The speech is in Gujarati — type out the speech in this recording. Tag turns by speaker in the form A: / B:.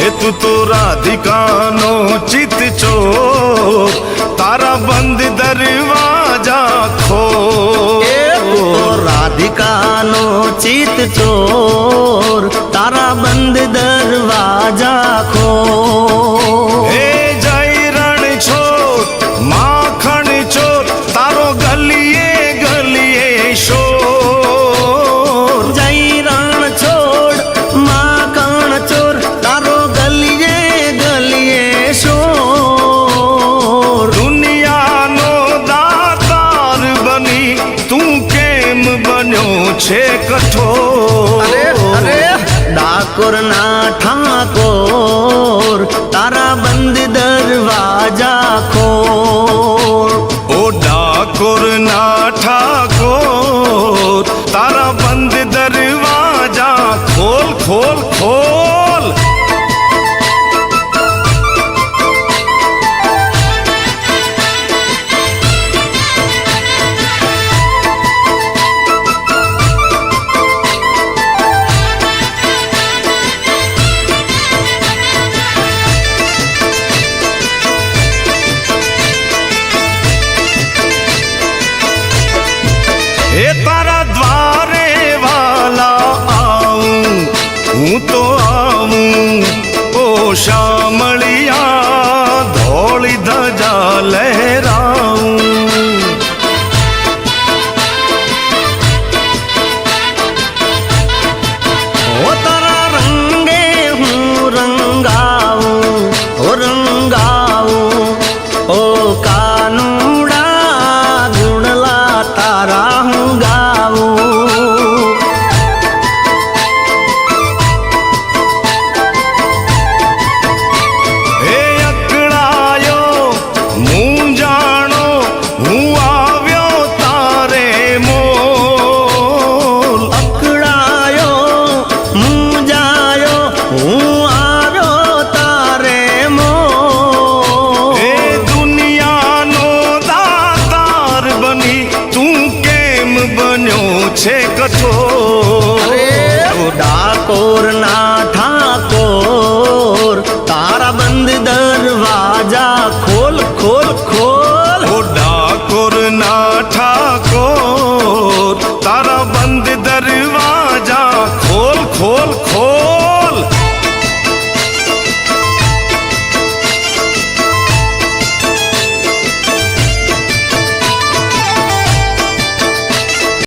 A: એ તું તો રાધિકાનો ચિત ચોર, તારા બંધ દરવાજા ખોલ.
B: એ તું તો રાધિકાનો ચિત ચોર, તારા બંધ દરવાજા ખોલ.
A: એ જય રણ છોડ માખણ ચોર, તારો ગલીએ ગલીએ શોર.
B: જય રણ છોડ માખણ ચોર, તારો ગલીએ ગલીએ શોર.
A: દુનિયાનો દાતાર બની તું કેમ બન્યો છે કઠોર.
B: ડાકોર ના ઠાકોર, તારા બંધ દરવાજા ખોલ.
A: ઓ ડાકોર ના ઠાકોર, તારા બંધ દરવાજા ખોલ ખોલ ખોલ. એ તારા દ્વારે વાલા આવું, હું તો આવું. ઓ શામળિયા ધોળી ધજા લહેરાવું.
B: ઓ તારા રંગે હું રંગાવું, ઓ રંગાવું. ઓ કાનુડા ગુણલા તારા હું ગાવું.
A: હે અકળાયો મૂંઝાણો, હું આવ્યો તારે મોલ.
B: અકળાયો મૂંઝાયો, હું આવ્યો તારે મોલ.
A: એ દુનિયાનો દાતાર બની તું કેમ બન્યો છે કઠોર.
B: ડાકોર ના ઠાકોર, તારા બંધ દરવાજા ખોલ ખોલ ખોલ.
A: ઓ ડાકોર ના ઠાકોર, તારા બંધ દરવાજા ખોલ ખોલ ખોલ.